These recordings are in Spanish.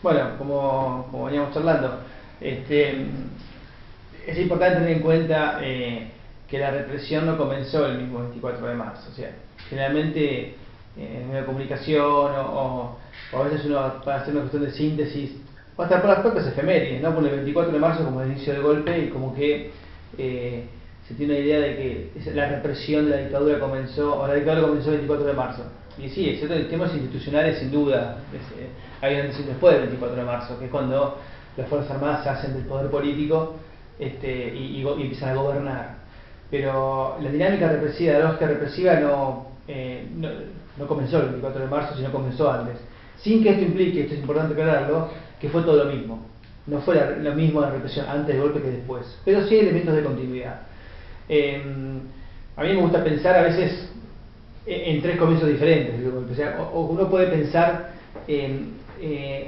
Bueno, como veníamos charlando, es importante tener en cuenta que la represión no comenzó el mismo 24 de marzo. O sea, generalmente en el medio de comunicación o a veces uno, para hacer una cuestión de síntesis, o hasta por las propias efemérides, ¿no? Pone el 24 de marzo como el inicio del golpe y como que se tiene una idea de que la represión de la dictadura comenzó, o la dictadura comenzó el 24 de marzo. Y sí, excepto en temas institucionales, sin duda, hay un antes y después del 24 de marzo, que es cuando las Fuerzas Armadas se hacen del poder político y empiezan a gobernar. Pero la dinámica represiva, la lógica represiva no comenzó el 24 de marzo, sino comenzó antes. Sin que esto implique, esto es importante aclararlo, que fue todo lo mismo. No fue lo mismo la represión antes del golpe que después, pero sí hay elementos de continuidad. A mí me gusta pensar a veces en tres comienzos diferentes del golpe. O sea, uno puede pensar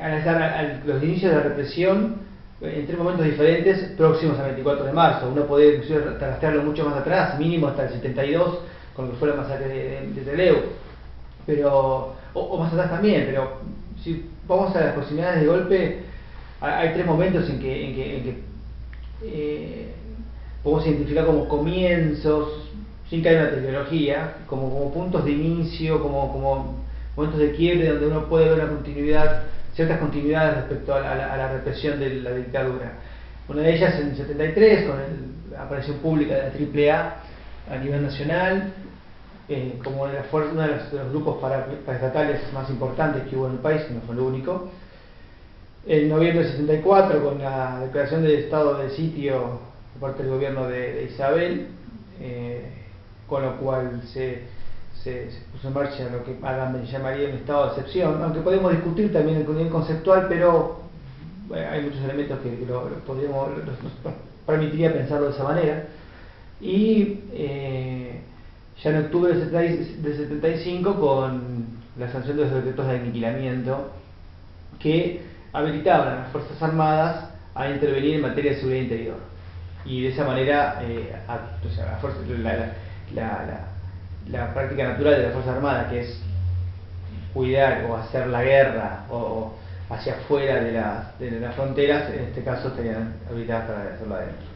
analizar los inicios de la represión en tres momentos diferentes próximos al 24 de marzo. Uno puede rastrearlo mucho más atrás, mínimo hasta el 72, con lo que fue la masacre de Trelew, pero, o más atrás también, pero si vamos a las proximidades de golpe, hay tres momentos en que podemos identificar como comienzos, sin caer en la tecnología, como puntos de inicio, como momentos de quiebre donde uno puede ver una continuidad, ciertas continuidades respecto a la represión de la dictadura. Una de ellas en el 73, con la aparición pública de la AAA a nivel nacional, como uno de los grupos paraestatales más importantes que hubo en el país, que no fue lo único. En noviembre del 74, con la declaración de estado de sitio por parte del gobierno de Isabel, con lo cual se puso en marcha lo que Agamben llamaría un estado de excepción, aunque podemos discutir también el nivel conceptual, pero bueno, hay muchos elementos que nos permitiría pensarlo de esa manera. Y ya en octubre del 75, con la sanción de los decretos de aniquilamiento que habilitaban a las Fuerzas Armadas a intervenir en materia de seguridad interior. Y de esa manera, la práctica natural de las Fuerzas Armadas, que es cuidar o hacer la guerra o hacia afuera de las fronteras, en este caso estarían habilitadas para hacerlo adentro.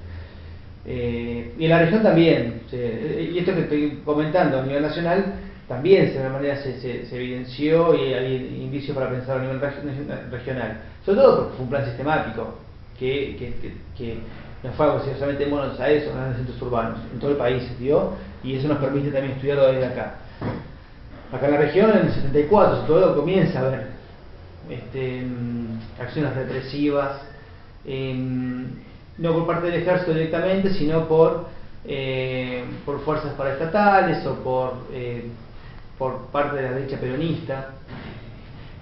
Y en la región también, y esto que estoy comentando a nivel nacional, también de alguna manera se evidenció y hay indicios para pensar a nivel regional, sobre todo porque fue un plan sistemático que no fue algo solamente en Buenos Aires o en los centros urbanos, en todo el país se dio, y eso nos permite también estudiarlo desde acá. Acá en la región, en el 74, sobre todo, comienza a haber acciones represivas, no por parte del ejército directamente, sino por fuerzas paraestatales o por parte de la derecha peronista,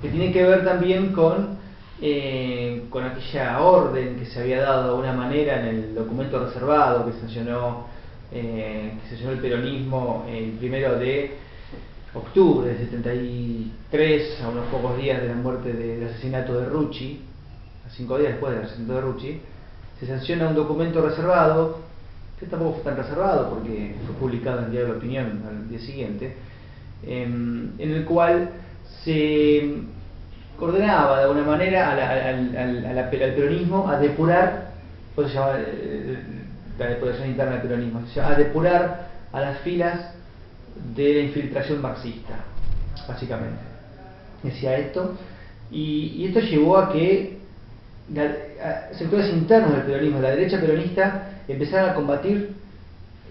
que tiene que ver también con aquella orden que se había dado de alguna manera en el documento reservado que sancionó el peronismo el 1 de octubre del 73, a unos pocos días de la muerte del asesinato de Rucci, a 5 días después del asesinato de Rucci. Se sanciona un documento reservado, que tampoco fue tan reservado porque fue publicado en el Diario de la Opinión al día siguiente, en el cual se ordenaba de alguna manera al peronismo a depurar, por eso se llama la depuración interna del peronismo, a depurar a las filas de la infiltración marxista, básicamente. Decía esto, y esto llevó a que sectores internos del peronismo, la derecha peronista, empezaron a combatir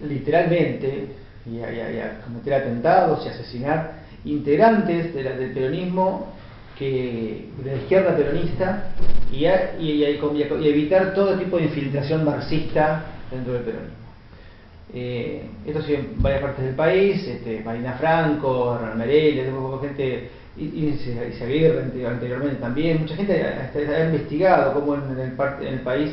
literalmente y a cometer atentados y asesinar integrantes del peronismo, de la izquierda peronista, y evitar todo tipo de infiltración marxista dentro del peronismo. Esto sigue en varias partes del país, Marina Franco, Hernán Meirelles, gente, Izaguirre anteriormente también, mucha gente ha investigado cómo en el país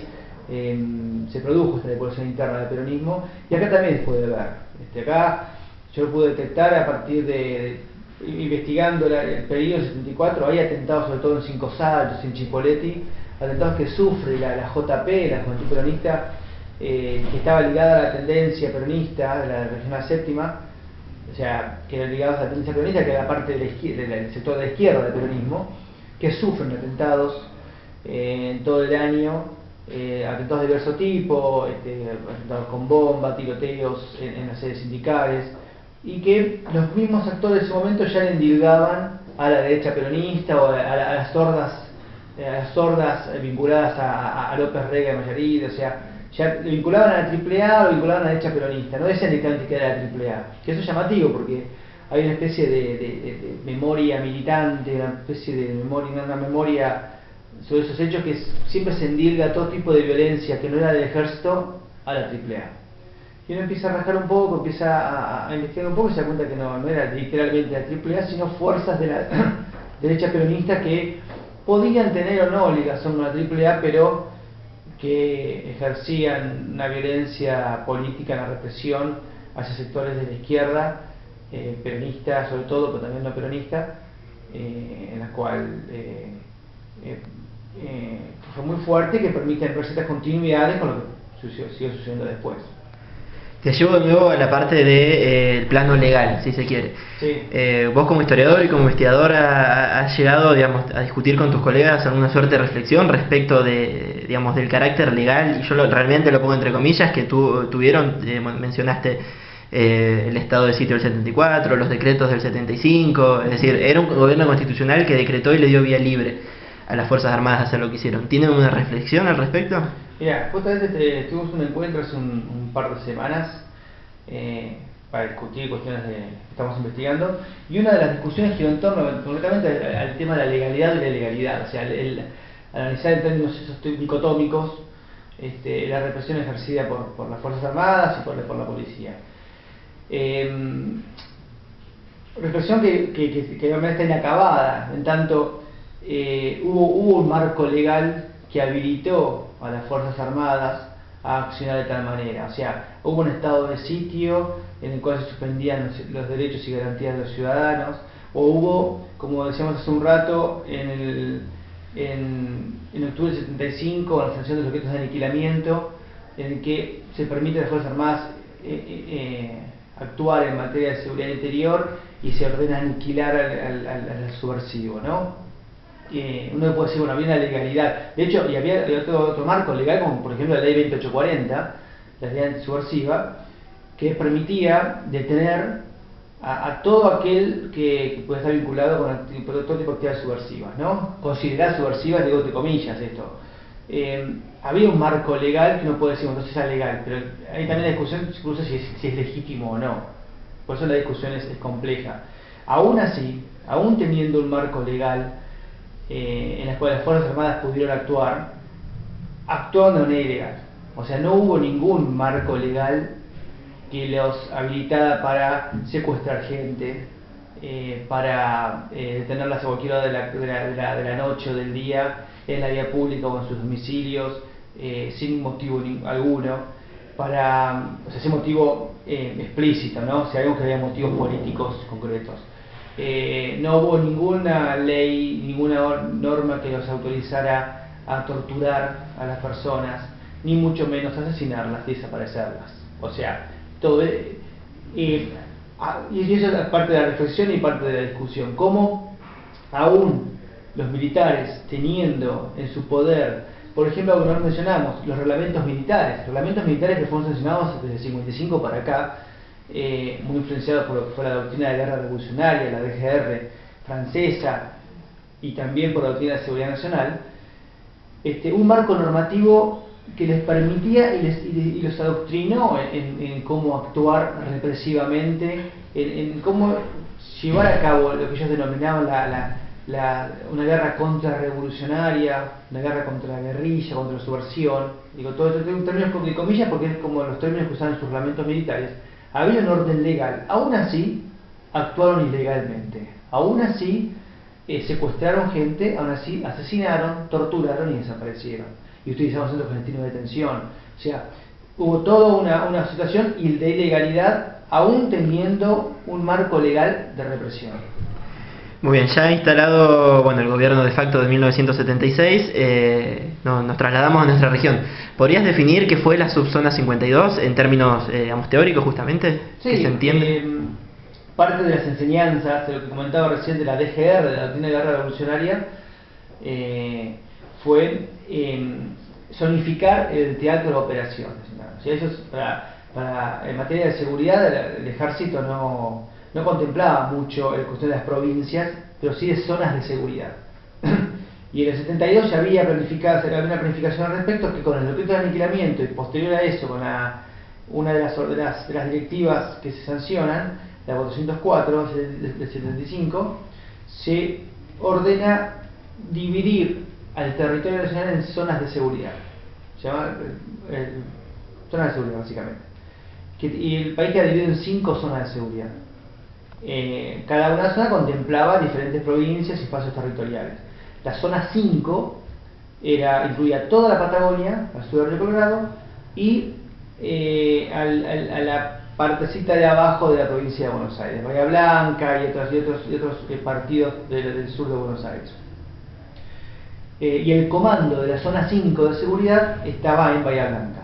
se produjo esta depuración interna del peronismo, y acá también se puede ver. Acá yo lo pude detectar a partir de investigando el periodo del 74, hay atentados sobre todo en Cinco Saltos, en Chipoleti, atentados que sufre la JP, la Juventud Peronista, que estaba ligada a la tendencia peronista de la Regional Séptima, o sea, que eran ligados a la tendencia peronista, que era la parte del sector de la izquierda del peronismo, que sufren atentados en todo el año, atentados de diverso tipo, atentados con bomba, tiroteos en las sedes sindicales, y que los mismos actores de ese momento ya le endilgaban a la derecha peronista o a las sordas vinculadas a López Rega y Mayarí, o sea, ya lo vinculaban a la AAA o lo vinculaban a la derecha peronista, no decían directamente que era la AAA, que eso es llamativo porque hay una especie de memoria militante, una especie de memoria, una memoria sobre esos hechos que siempre se endilga todo tipo de violencia que no era del ejército a la AAA. Y uno empieza a rascar un poco, empieza a investigar un poco y se da cuenta que no era literalmente la AAA, sino fuerzas de la derecha peronista que podían tener o no ligación con la AAA, pero que ejercían una violencia política en la represión hacia sectores de la izquierda, peronista sobre todo, pero también no peronista, en la cual fue muy fuerte, que permiten ver ciertas continuidades con lo que sigue sucediendo después. Te llevo de nuevo a la parte del plano legal, si se quiere. Sí. Vos como historiador y como investigador has llegado, digamos, a discutir con tus colegas alguna suerte de reflexión respecto de, digamos, del carácter legal, y yo realmente lo pongo entre comillas, que tuvieron, mencionaste el estado de sitio del 74, los decretos del 75, es decir, era un gobierno constitucional que decretó y le dio vía libre a las Fuerzas Armadas a hacer lo que hicieron. ¿Tienen una reflexión al respecto? Mira, justamente tuvimos un encuentro hace un par de semanas para discutir cuestiones que estamos investigando, y una de las discusiones giró en torno concretamente al tema de la legalidad y la ilegalidad, o sea, analizar en términos esos dicotómicos la represión ejercida por las Fuerzas Armadas y por la policía. Represión que realmente está inacabada, en tanto hubo un marco legal que habilitó a las Fuerzas Armadas a accionar de tal manera, o sea, hubo un estado de sitio en el cual se suspendían los derechos y garantías de los ciudadanos, o hubo, como decíamos hace un rato, en octubre del 75, la sanción de los decretos de aniquilamiento, en el que se permite a las Fuerzas Armadas actuar en materia de seguridad interior y se ordena aniquilar al subversivo, ¿no? Uno puede decir, bueno, había una legalidad. De hecho, y había otro marco legal, como por ejemplo la ley 2840, la ley antisubversiva, que permitía detener a todo aquel que puede estar vinculado con todo tipo de actividades subversivas, ¿no? Considerar subversivas, digo entre comillas esto. Había un marco legal que uno puede decir, entonces es legal, pero hay también la discusión incluso si es legítimo o no. Por eso la discusión es compleja. Aún así, aún teniendo un marco legal en la cual las Fuerzas Armadas pudieron actuaron de manera ilegal. O sea, no hubo ningún marco legal que los habilitara para secuestrar gente, para detenerlas a cualquier hora de la noche o del día, en la vía pública o en sus domicilios, sin motivo alguno, sin motivo explícito, ¿no? O sea, algo que había motivos políticos concretos. No hubo ninguna ley, ninguna norma que los autorizara a torturar a las personas, ni mucho menos asesinarlas y desaparecerlas. O sea, todo y eso es parte de la reflexión y parte de la discusión. Cómo aún los militares, teniendo en su poder, por ejemplo, como nos mencionamos, los reglamentos militares que fueron sancionados desde el 55 para acá, muy influenciados por lo que fue la doctrina de guerra revolucionaria, la DGR francesa, y también por la doctrina de seguridad nacional, un marco normativo que les permitía y los adoctrinó en cómo actuar represivamente, en cómo llevar a cabo lo que ellos denominaban una guerra contrarrevolucionaria, una guerra contra la guerrilla, contra la subversión. Digo, todo esto en términos de comillas porque es como los términos que usaban en sus reglamentos militares. Había un orden legal, aún así actuaron ilegalmente, aún así secuestraron gente, aún así asesinaron, torturaron y desaparecieron, y utilizaban centros clandestinos de detención. O sea, hubo toda una situación de ilegalidad, aún teniendo un marco legal de represión. Muy bien, ya instalado el gobierno de facto de 1976, nos trasladamos a nuestra región. ¿Podrías definir qué fue la subzona 52 en términos teóricos justamente? Sí, ¿Qué se entiende? Parte de las enseñanzas, de lo que comentaba recién de la DGR, de la doctrina de guerra revolucionaria, fue zonificar el teatro de operaciones. O sea, eso es en materia de seguridad, el ejército no contemplaba mucho el cuestión de las provincias, pero sí de zonas de seguridad. Y en el 72 ya había una planificación al respecto, que con el decreto de aniquilamiento y posterior a eso, con una de las directivas que se sancionan, la 404 del 75, se ordena dividir al territorio nacional en zonas de seguridad. Se llama zonas de seguridad, básicamente. Y el país queda dividido en 5 zonas de seguridad. Cada una zona contemplaba diferentes provincias y espacios territoriales. La zona 5 incluía toda la Patagonia, la ciudad de Río Colorado, y a la partecita de abajo de la provincia de Buenos Aires, Bahía Blanca y otros partidos del sur de Buenos Aires. Y el comando de la zona 5 de seguridad estaba en Bahía Blanca.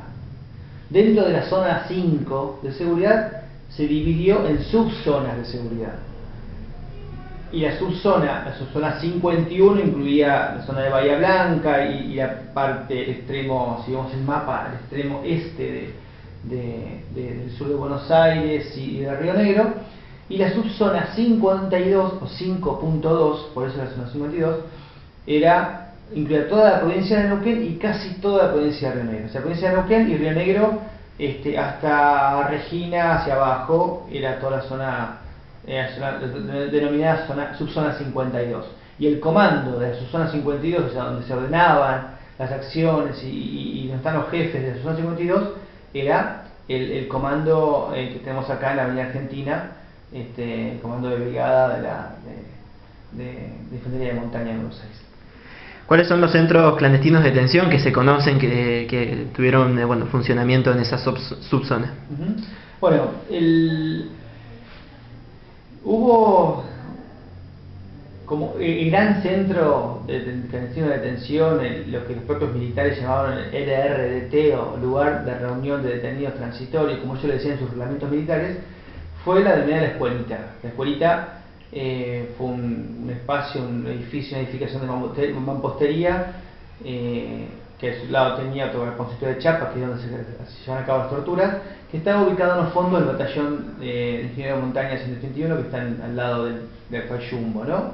Dentro de la zona 5 de seguridad se dividió en subzonas de seguridad. Y la subzona 51 incluía la zona de Bahía Blanca y la parte, el extremo, si vemos el mapa, el extremo este del sur de Buenos Aires y de Río Negro. Y la subzona 52 o 5.2, por eso la zona 52, incluía toda la provincia de Neuquén y casi toda la provincia de Río Negro. O sea, la provincia de Neuquén y Río Negro, hasta Regina hacia abajo, era toda la zona denominada subzona 52. Y el comando de la subzona 52, o sea, donde se ordenaban las acciones y donde están los jefes de la subzona 52, era el comando que tenemos acá en la Avenida Argentina, el comando de brigada de Infantería de Montaña de Buenos Aires. ¿Cuáles son los centros clandestinos de detención que se conocen que tuvieron funcionamiento en esas subzonas? Bueno, hubo como el gran centro clandestino de detención, lo que los propios militares llamaban el LRDT, o lugar de reunión de detenidos transitorios, como ellos le decían en sus reglamentos militares, fue la denominada La Escuelita. La Escuelita fue un espacio, un edificio, una edificación de mampostería, que a su lado tenía otro repositorio de chapas, que es donde se llevan a cabo las torturas, que estaba ubicado en los fondos del batallón de Ingenieros de Montaña 181, que están al lado del actual Jumbo, ¿no?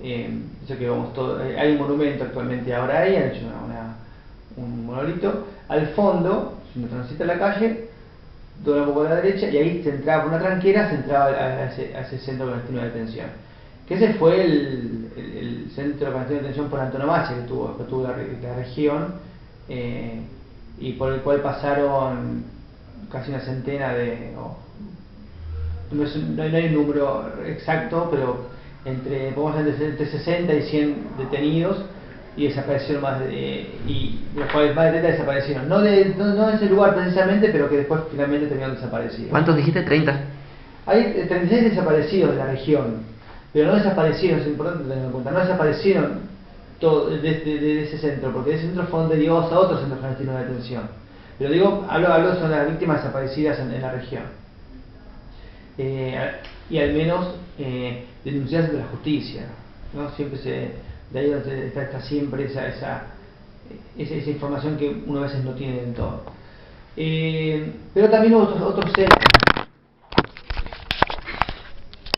Eso que vamos hay un monumento actualmente ahora ahí, han hecho un monolito. Al fondo, si uno transita la calle, dobla un poco a la derecha y ahí se entraba por una tranquera, se entraba a ese centro clandestino de detención. Que ese fue el centro clandestino de detención por antonomasia que tuvo la región, y por el cual pasaron casi una centena no hay un número exacto, pero entre 60 y 100 detenidos, y desaparecieron y los cuales más de 30 desaparecieron, no de ese lugar precisamente, pero que después finalmente terminaron desaparecidos. ¿Cuántos dijiste? 30. Hay 36 desaparecidos de la región, pero no desaparecieron, es importante tenerlo en cuenta, no desaparecieron de ese centro, porque de ese centro fueron derivados a otros centros clandestinos de detención. Pero hablo son las víctimas desaparecidas en la región. Y al menos denunciadas ante la justicia, ¿no? Siempre de ahí está siempre esa información que uno a veces no tiene del todo. Pero también hubo otros centros